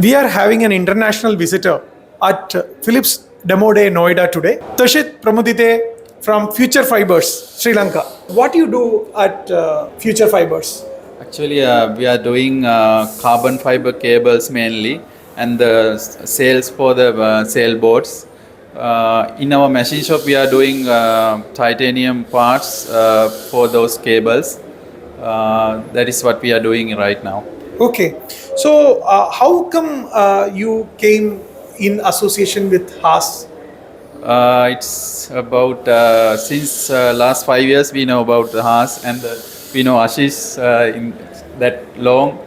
We are having an international visitor at Philips Demo Day Noida today. Tashit Pramudite from Future Fibres, Sri Lanka. What do you do at Future Fibres? Actually, we are doing carbon fiber cables mainly and the sales for the sailboats. In our machine shop, we are doing titanium parts for those cables. That is what we are doing right now. Okay. So, how come you came in association with Haas? It's about since last 5 years we know about the Haas and we know Ashish in that long.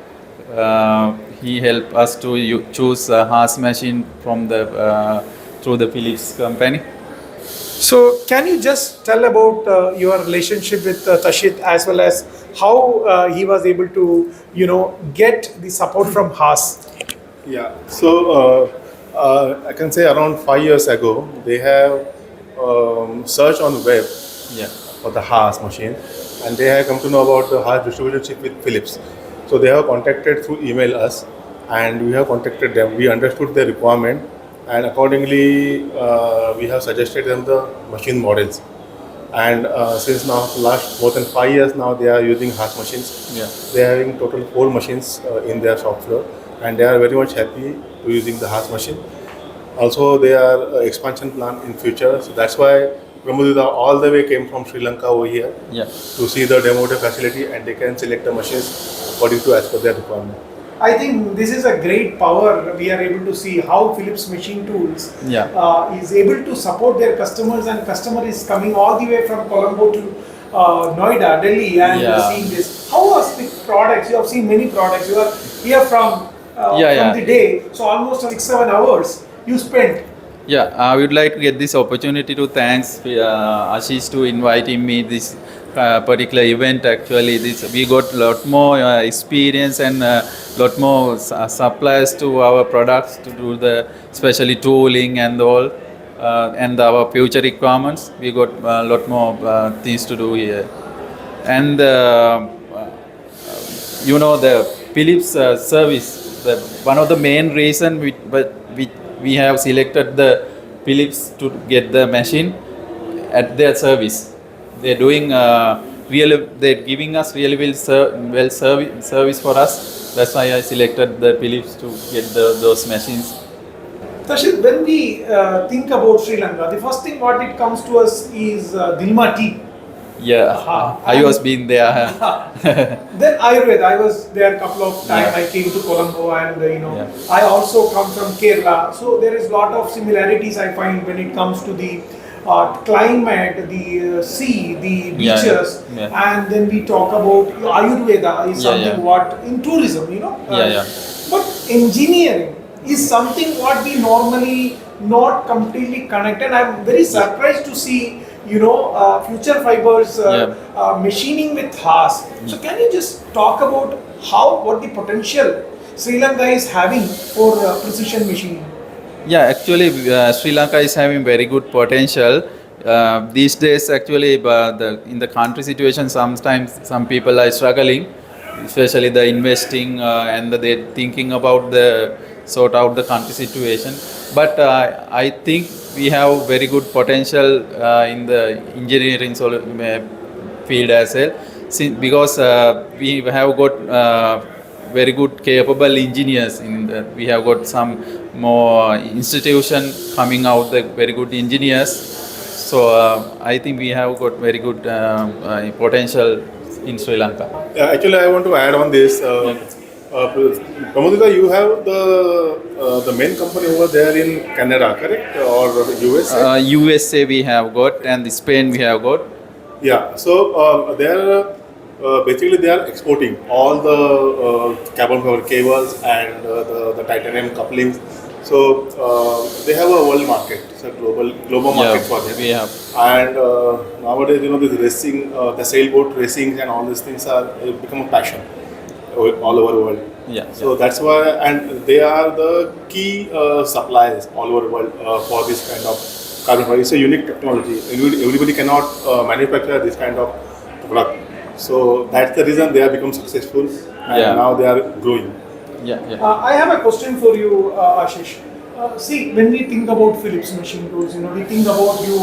He helped us to choose a Haas machine from the through the Philips company. So, can you just tell about your relationship with Tashit as well as how he was able to, get the support from Haas? Yeah, so I can say around 5 years ago, they have searched on web Yeah. for the Haas machine, and they have come to know about the Haas distributorship with Philips. So they have contacted through email us, and we have contacted them. We understood their requirement, and accordingly, we have suggested them the machine models. And since now last more than 5 years now, they are using Haas machines. Yeah. They are having total 4 machines in their shop floor, and they are very much happy to using the Haas machine. Also, they are expansion plan in future, so that's why Pramudita all the way came from Sri Lanka over here Yeah. to see the demo day facility, and they can select the machines according to as per their requirement. I think this is a great power. We are able to see how Philips Machine Tools Yeah. is able to support their customers, and customer is coming all the way from Colombo to Noida, Delhi, and Yeah. seeing this. How was the products? You have seen many products. You are here from Yeah. the day, so almost 6-7 hours you spent. Yeah, I would like to get this opportunity to thanks Ashish to inviting me this particular event. Actually, this we got lot more experience and lot more suppliers to our products to do the especially tooling and all and our future requirements. We got a lot more things to do here, and the Philips service. One of the main reason we have selected the Philips to get the machine at their service. They're doing they're giving us really well service for us. That's why I selected the Philips to get those machines. Tashit, when we think about Sri Lanka, the first thing what it comes to us is Dilma tea. Yeah, Aha. I was been there. Then Ayurveda, I was there a couple of times. Yeah. I came to Colombo, and Yeah. I also come from Kerala. So there is lot of similarities I find when it comes to the climate, the sea, the Yeah, beaches, yeah. and then we talk about Ayurveda is Yeah, something yeah. what in tourism, Yeah. But engineering is something what we normally not completely connect, and I'm very surprised to see Future Fibres machining with Haas. So can you just talk about what the potential Sri Lanka is having for precision machining? Yeah, actually, Sri Lanka is having very good potential. These days, actually, in the country situation, sometimes some people are struggling, especially the investing and they're thinking about the sort out the country situation. But I think we have very good potential in the engineering field as well, because we have got very good capable engineers we have got some more institution coming out the very good engineers, so I think we have got very good potential in Sri Lanka. Yeah, actually, I want to add on this. Pramudita, you have the main company over there in Canada, correct, or USA? USA we have got, and Spain we have got. Yeah, so they are basically they are exporting all the carbon fiber cables and the titanium couplings. So they have a world market, it's a global market for them. We have. And nowadays, this racing, the sailboat racing and all these things are become a passion all over the world. Yeah. So that's why, and they are the key suppliers all over the world for this kind of carbon fiber. It's a unique technology. Everybody cannot manufacture this kind of product. So that's the reason they have become successful, and now they are growing. Yeah. I have a question for you, Ashish. See, when we think about Philips machine tools, we think about you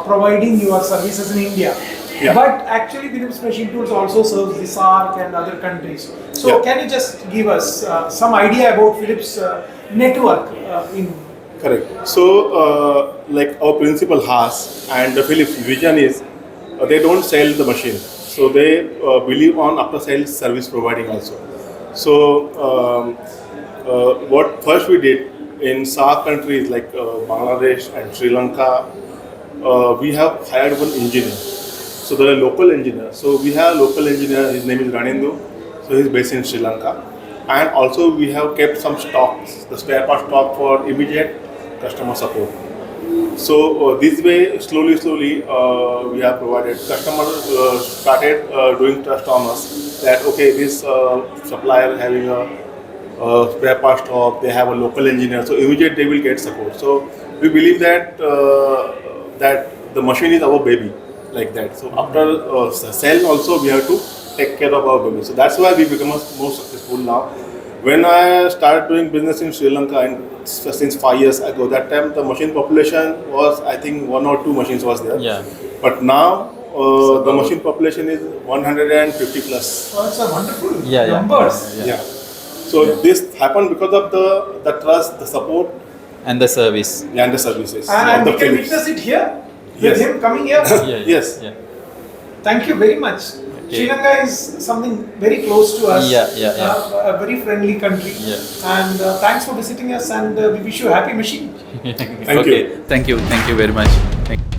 providing your services in India. Yeah. But actually, Philips machine tools also serves the SAARC and other countries. So, Yeah. can you just give us some idea about Philips network in? Correct. So, like our principal Haas and the Philips vision is they don't sell the machine. So they believe on after sales service providing also. So what first we did in SAARC countries like Bangladesh and Sri Lanka, we have hired one engineer. So there are local engineer. So we have local engineer. His name is Ranindu. So he's based in Sri Lanka. And also we have kept some stocks, the spare part stock for immediate customer support. So this way, slowly, we have provided. Customers started doing trust on us that okay, this supplier having a spare part stock, they have a local engineer, so immediate they will get support. So we believe that that the machine is our baby, like that. So after sell also we have to take care of our baby. So that's why we become more successful now. When I started doing business in Sri Lanka since 5 years ago, that time the machine population was, I think, 1 or 2 machines was there. Yeah. But now the machine population is 150 plus. Oh, it's a wonderful Yeah. numbers. Yeah. So this happened because of the trust, the support, And the service. and the services. And of the we can Philips. witness it here with Yes. him coming here. Yes. Yeah. Thank you very much. Sri Lanka is something very close to us. Yeah. A very friendly country. Yeah. And thanks for visiting us, and we wish you a happy machine. Thank you. Thank you very much. Thank you.